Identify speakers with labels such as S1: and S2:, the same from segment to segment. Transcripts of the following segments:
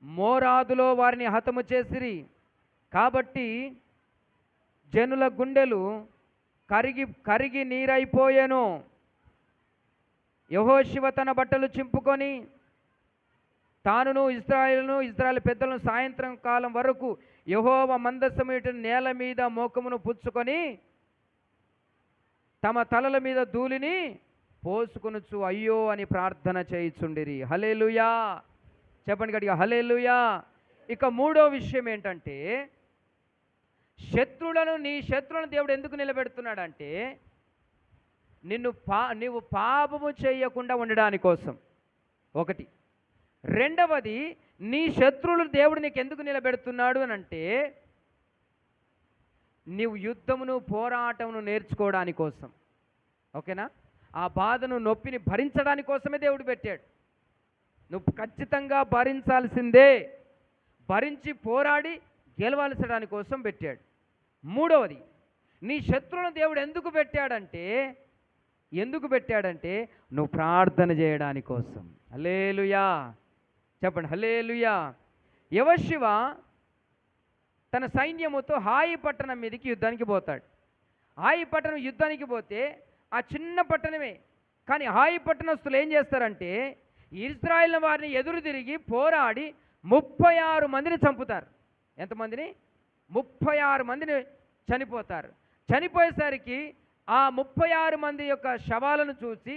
S1: మోరాదులో వారిని హతము చేసిరి. కాబట్టి జనుల గుండెలు కరిగి కరిగి నీరైపోయెను. యెహోషువ తన బట్టలు చింపుకొని తానును ఇశ్రాయేలు పెద్దలను సాయంత్రం కాలం వరకు యెహోవా మందసము ఎదుట నేల మీద మోకమును పుచ్చుకొని తమ తలల మీద ధూళిని పోసుకొనుచు అయ్యో అని ప్రార్థన చేయుచుండిరి. హల్లెలూయా, చెప్పండి గట్టిగా హల్లెలూయా. ఇక మూడో విషయం ఏంటంటే, నీ శత్రువులను దేవుడు ఎందుకు నిలబెడుతున్నాడంటే నీవు పాపము చేయకుండా ఉండడాని కోసం ఒకటి. రెండవది, నీ శత్రువులు దేవుడు నీకు ఎందుకు నిలబెడుతున్నాడు అని అంటే నీవు యుద్ధమును పోరాటమును నేర్చుకోవడాని కోసం. ఓకేనా? ఆ బాధను నొప్పిని భరించడాని కోసమే దేవుడు పెట్టాడు. నువ్వు ఖచ్చితంగా భరించాల్సిందే, భరించి పోరాడి గెలవాల్సడాని కోసం పెట్టాడు. మూడవది, నీ శత్రువులను దేవుడు ఎందుకు పెట్టాడంటే నువ్వు ప్రార్థన చేయడాని కోసం. హల్లెలూయా, చెప్పండి హల్లెలూయా. యెహోషువ తన సైన్యముతో హాయి పట్టణం మీదకి యుద్ధానికి పోతాడు. హాయి పట్టణం యుద్ధానికి పోతే ఆ చిన్న పట్టణమే, కానీ హాయి పట్టణస్తులు ఏం చేస్తారంటే ఇశ్రాయేలు వారిని ఎదురు తిరిగి పోరాడి 36 మందిని చంపుతారు. ఎంతమందిని? 36 మందిని చనిపోతారు. చనిపోయేసరికి ఆ 36 మంది యొక్క శవాలను చూసి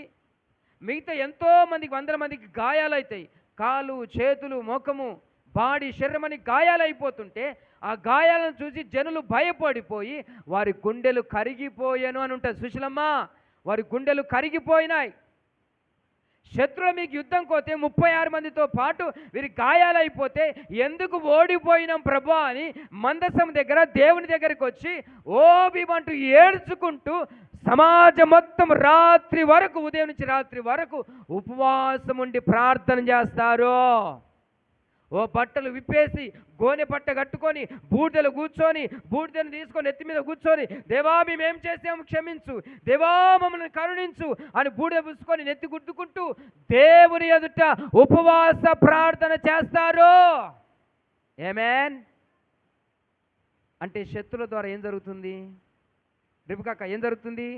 S1: మిగతా ఎంతోమందికి 100 మందికి గాయాలవుతాయి. కాలు, చేతులు, ముఖము, బాడీ, శరీరం అని గాయాలైపోతుంటే ఆ గాయాలను చూసి జనులు భయపడిపోయి వారి గుండెలు కరిగిపోయాను అని ఉంటుంది. సుశీలమ్మ, వారి గుండెలు కరిగిపోయినాయి. శత్రువుల మీకు యుద్ధం కోతే 36 మందితో పాటు వీరి గాయాలైపోతే ఎందుకు ఓడిపోయినాం ప్రభా అని మందసం దగ్గర దేవుని దగ్గరికి వచ్చి ఓబిమంటూ ఏడ్చుకుంటూ సమాజం మొత్తం రాత్రి వరకు, ఉదయం నుంచి రాత్రి వరకు ఉపవాసం ఉండి ప్రార్థన చేస్తారు. ఓ బట్టలు విప్పేసి గోనె పట్ట కట్టుకొని బూడిదలు కూర్చొని, బూడిదను తీసుకొని ఎత్తి మీద కూర్చొని, దేవా మేమేం చేసాము క్షమించు, దేవా మమ్మల్ని కరుణించు అని బూడిద పూసుకొని నెత్తి గుద్దుకుంటూ దేవుని ఎదుట ఉపవాస ప్రార్థన చేస్తారు. ఆమేన్. అంటే శత్రువుల ద్వారా ఏం జరుగుతుంది? రిబకాక ఏం జరుగుతుంది?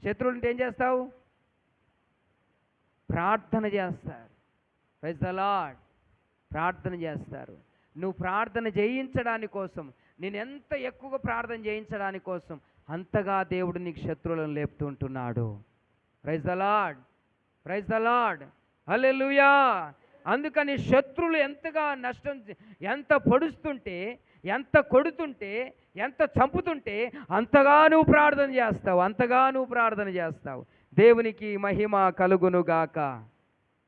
S1: శత్రువులు అంటే ఏం చేస్తావు? ప్రార్థన చేస్తారు. Praise the Lord. ప్రార్థన చేస్తారు. నువ్వు ప్రార్థన చేయించడాని కోసం, నేను ఎంత ఎక్కువగా ప్రార్థన చేయించడాని కోసం అంతగా దేవుడు నీకు శత్రువులను లేపుతూ ఉంటున్నాడు. Praise the lord, praise the lord, hallelujah. అందుకని శత్రువులు ఎంతగా ఎంత పొడుస్తుంటే, ఎంత కొడుతుంటే, ఎంత చంపుతుంటే అంతగా నువ్వు ప్రార్థన చేస్తావు, అంతగా నువ్వు ప్రార్థన చేస్తావు. దేవునికి మహిమ కలుగునుగాక.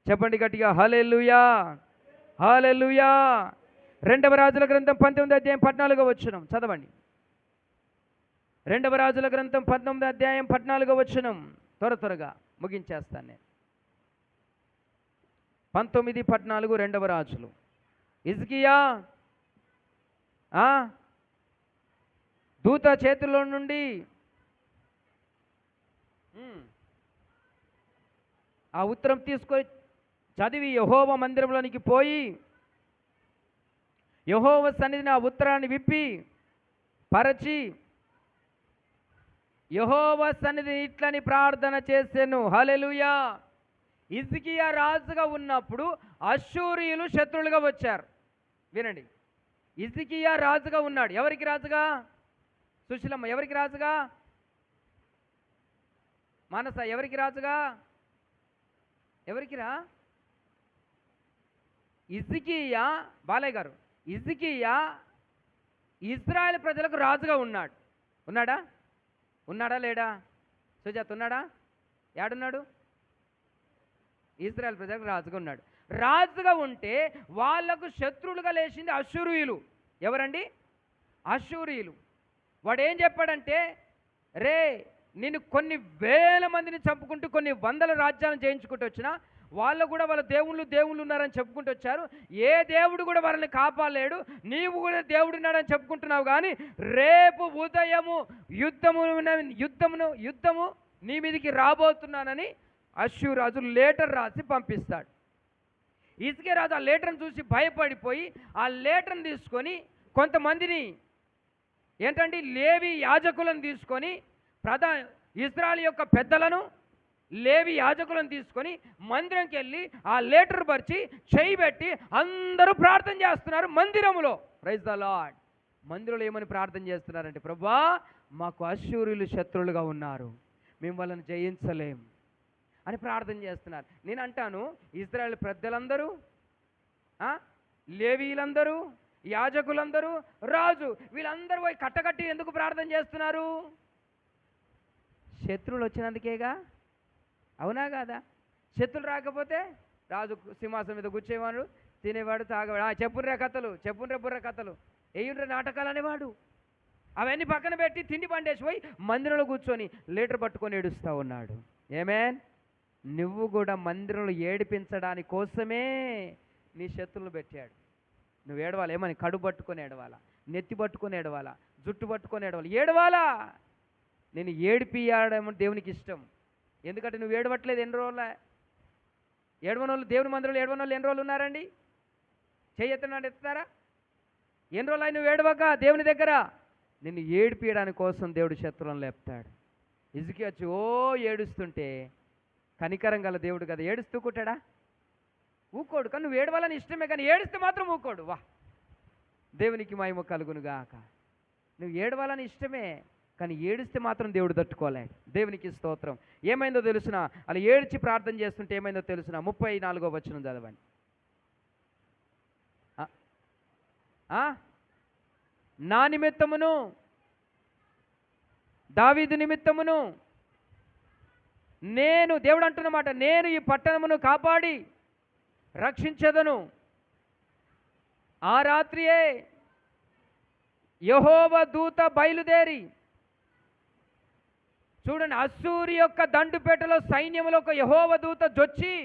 S1: చెప్పండి గట్టిగా హల్లెలూయా, హల్లెలూయా. 2వ రాజుల గ్రంథం 19వ అధ్యాయం 14వ వచనం చదవండి. 2వ రాజుల గ్రంథం 19వ అధ్యాయం 14వ వచనం. త్వరగా ముగించేస్తాను నేను. 19:14 2వ రాజులు. హిజ్కియా దూత చేతుల్లో నుండి ఆ ఉత్తరం తీసుకొని చదివి యెహోవా మందిరంలోనికి పోయి యెహోవా సన్నిధిని ఆ ఉత్తరాన్ని విప్పి పరచి యెహోవా సన్నిధిని ఇట్లని ప్రార్థన చేసెను. హల్లెలూయా. హిజ్కియా రాజుగా ఉన్నప్పుడు అష్షూరీయులు శత్రువులుగా వచ్చారు. వినండి, హిజ్కియా రాజుగా ఉన్నాడు. ఎవరికి రాజుగా? సుశీలమ్మ, ఎవరికి రాజుగా? మానస, ఎవరికి రాజుగా? ఎవరికిరా? హిజ్కియా, బాలయ్య గారు, హిజ్కియా ఇజ్రాయెల్ ప్రజలకు రాజుగా ఉన్నాడు. ఉన్నాడా లేడా? సుజాత ఉన్నాడా? ఏడున్నాడు? ఇజ్రాయెల్ ప్రజలకు రాజుగా ఉన్నాడు. రాజుగా ఉంటే వాళ్లకు శత్రువులుగా లేచింది అష్షూరీయులు. ఎవరండి? అష్షూరీయులు. వాడు ఏం చెప్పాడంటే, రే నేను కొన్ని వేల మందిని చంపుకుంటూ కొన్ని వందల రాజ్యాలను జయించుకుంటూ వచ్చినా వాళ్ళు కూడా వాళ్ళ దేవుళ్ళు ఉన్నారని చెప్పుకుంటూ వచ్చారు. ఏ దేవుడు కూడా వాళ్ళని కాపాడలేడు, నీవు కూడా దేవుడు ఉన్నాడని చెప్పుకుంటున్నావు. కానీ రేపు ఉదయము యుద్ధము నీ మీదికి రాబోతున్నానని అష్షూరు రాజు లెటర్ రాసి పంపిస్తాడు. హిజ్కియా రాజు ఆ లీటర్ని చూసి భయపడిపోయి ఆ లీటర్ని తీసుకొని కొంతమందిని ఏంటంటే లేవి యాజకులను తీసుకొని ఇజ్రాయెల్ యొక్క పెద్దలను లేవి యాజకులను తీసుకొని మందిరంకి వెళ్ళి ఆ లీటర్ పరిచి చేయి పెట్టి అందరూ ప్రార్థన చేస్తున్నారు మందిరంలో. Praise the Lord. మందిరంలో ఏమని ప్రార్థన చేస్తున్నారంటే, ప్రభువా మాకు అశ్షూరులు శత్రువులుగా ఉన్నారు, మేము వాళ్ళని జయించలేం అని ప్రార్థన చేస్తున్నారు. నేను అంటాను, ఇజ్రాయెల్ పెద్దలందరూ, లేవీలందరూ, యాజకులందరూ, రాజు, వీళ్ళందరూ పోయి కట్టకట్టి ఎందుకు ప్రార్థన చేస్తున్నారు? శత్రువులు వచ్చినందుకేగా, అవునా కాదా? శత్రులు రాకపోతే రాజు సింహాసనం మీద కూర్చేవాడు, తినేవాడు, తాగేవాడు, చెప్పుర్రే కథలు, చెప్పుర్రే బుర్ర కథలు, ఏయుండ్రే నాటకాలు అనేవాడు. అవన్నీ పక్కన పెట్టి తిండి పండేసిపోయి మందిరంలో కూర్చొని లీటర్ పట్టుకొని ఏడుస్తూ ఉన్నాడు. ఏమేన్? నువ్వు కూడా మందిరంలో ఏడిపించడానికి కోసమే నీ శత్రువులు పెట్టాడు. నువ్వు ఏడవాలి. ఏమని? కడుపు పట్టుకొని ఏడవాలా, నెత్తి పట్టుకొని ఏడవాలా, జుట్టు పట్టుకొని ఏడవాలా. నేను ఏడిపియడం దేవునికి ఇష్టం. ఎందుకంటే నువ్వు ఏడవట్లేదు. ఎన్ని రోజుల ఏడవని వాళ్ళు, దేవుని మందిరంలో ఏడవని వాళ్ళు ఎన్ని రోజులు ఉన్నారండి? చేయెత్తనాడు ఎత్తారా? ఎన్ని రోజులు ఆయన నువ్వు ఏడవక దేవుని దగ్గర? నిన్ను ఏడిపియడానికి కోసం దేవుడు శత్రువులను లేపుతాడు. హిజ్కియా వచ్చి ఏడుస్తుంటే కనికరం గల దేవుడు కదా, ఏడుస్తూ కుట్టాడా? ఊకోడు. కానీ నువ్వు ఏడవాలని ఇష్టమే, కానీ ఏడిస్తే మాత్రం ఊకోడు. వా, దేవునికి మహిమ కలుగునుగాక. నువ్వు ఏడవాలని ఇష్టమే, కానీ ఏడిస్తే మాత్రం దేవుడు తట్టుకోలేడు. దేవునికి స్తోత్రం. ఏమైందో తెలుసిన? అలా ఏడ్చి ప్రార్థన చేస్తుంటే ఏమైందో తెలుసిన? 34వ వచనం చదవండి. నా నిమిత్తమును, దావీదు నిమిత్తమును నేను, దేవుడు అంటున్నమాట, నేను ఈ పట్టణమును కాపాడి రక్షించదను. ఆ రాత్రియే యెహోవా దూత బయలుదేరి, చూడండి, అశ్షూరు యొక్క దండుపేటలో సైన్యములో ఒక యెహోవా దూత జొచ్చి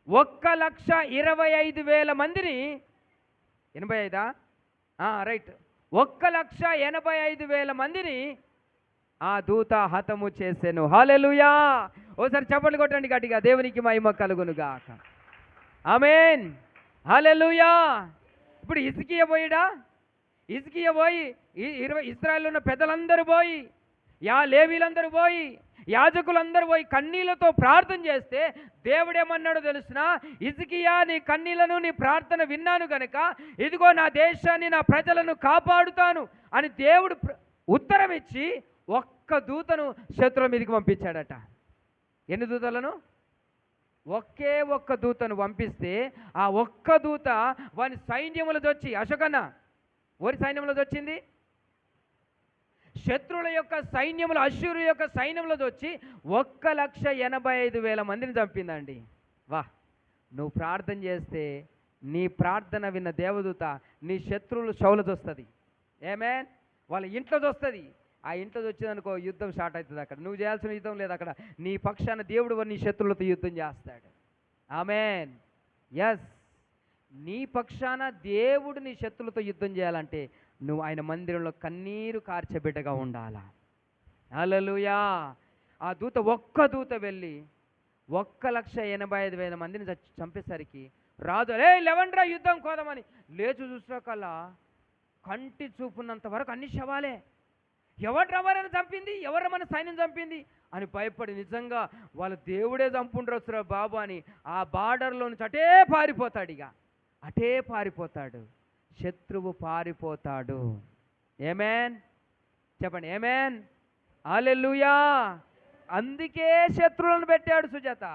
S1: 1,25,000 మందిని, 85 రైట్, 1,85,000 మందిని ఆ దూత హతము చేసెను. హల్లెలూయా. ఓసారి చప్పట్లు కొట్టండి గట్టిగా. దేవునికి మహిమ కలుగునుగాక. ఆమేన్. హల్లెలూయా. ఇప్పుడు హిజ్కియా పోయిడా? హిజ్కియా పోయి, ఇశ్రాయేలులో ఉన్న పెద్దలందరూ పోయి, లేవీలందరూ పోయి, యాజకులందరూ పోయి కన్నీళ్లతో ప్రార్థన చేస్తే దేవుడేమన్నాడో తెలుసునా? హిజ్కియా, నీ కన్నీళ్లను, నీ ప్రార్థన విన్నాను గనుక ఇదిగో నా దేశాన్ని, నా ప్రజలను కాపాడుతాను అని దేవుడు ఉత్తరం ఇచ్చి ఒక్క దూతను శత్రువుల మీదకి పంపించాడట. ఎన్ని దూతలను? ఒకే ఒక్క దూతను పంపిస్తే ఆ ఒక్క దూత వాని సైన్యములతో వచ్చి, అశోకన్న ఓరి సైన్యములతో వచ్చింది, శత్రువుల యొక్క సైన్యములు, అశ్షూరు యొక్క సైన్యములతో వచ్చి 1,85,000 మందిని చంపిందండి. వా, నువ్వు ప్రార్థన చేస్తే నీ ప్రార్థన విన్న దేవదూత నీ శత్రువులు షౌలతో వస్తుంది. ఏమేన్? వాళ్ళ ఇంట్లో వస్తుంది. ఆ ఇంట్లో వచ్చిందనుకో యుద్ధం స్టార్ట్ అవుతుంది. అక్కడ నువ్వు చేయాల్సిన యుద్ధం లేదు. అక్కడ నీ పక్షాన దేవుడు నీ శత్రువులతో యుద్ధం చేస్తాడు. ఆమేన్. ఎస్, నీ పక్షాన దేవుడు నీ శత్రువులతో యుద్ధం చేయాలంటే నువ్వు ఆయన మందిరంలో కన్నీరు కార్చబిడ్డగా ఉండాలా. హల్లెలూయా. ఆ దూత, ఒక్క దూత వెళ్ళి 1,85,000 మందిని చంపేసరికి రాజు, లేవండ్రా యుద్ధం కోదమని లేచు చూసినాకల్లా కంటి చూపున్నంత వరకు అన్ని శవాలే. ఎవరు చంపింది, ఎవరు మన సైన్యం చంపింది అని భయపడి, నిజంగా వాళ్ళ దేవుడే చంపుండ్రొచ్చురా బాబు అని ఆ బార్డర్లో నుంచి అటే పారిపోతాడు. ఇక అటే పారిపోతాడు. శత్రువు పారిపోతాడు. ఏమేన్? చెప్పండి. ఏమేన్. హల్లెలూయా. అందుకే శత్రువులను పెట్టాడు సుజాత.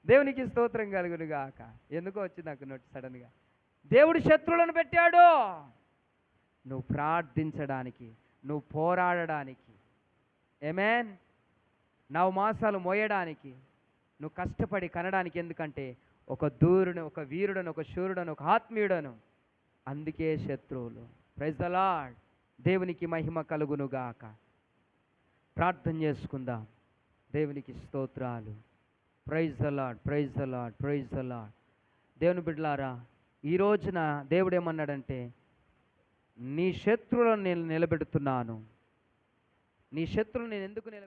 S1: దేవునికి స్తోత్రం కలుగునుగాక. ఎందుకో వచ్చింది నాకు నోటి సడన్గా. దేవుడు శత్రువులను పెట్టాడు నువ్వు ప్రార్థించడానికి, నువ్వు పోరాడడానికి. ఆమేన్. 9 మాసాలు మోయడానికి, నువ్వు కష్టపడి కనడానికి. ఎందుకంటే ఒక దూరుని, ఒక వీరుడను, ఒక శూరుడను, ఒక ఆత్మీయుడను. అందుకే శత్రువులు. Praise the Lord. దేవునికి మహిమ కలుగునుగాక. ప్రార్థన చేసుకుందాం. దేవునికి స్తోత్రాలు. Praise the lord, praise the lord, praise the Lord. దేవుని బిడ్డలారా, ఈ రోజున దేవుడు ఏమన్నాడంటే, నీ శత్రువులను నేను నిలబెడుతున్నాను. నీ శత్రువులను నేను ఎందుకు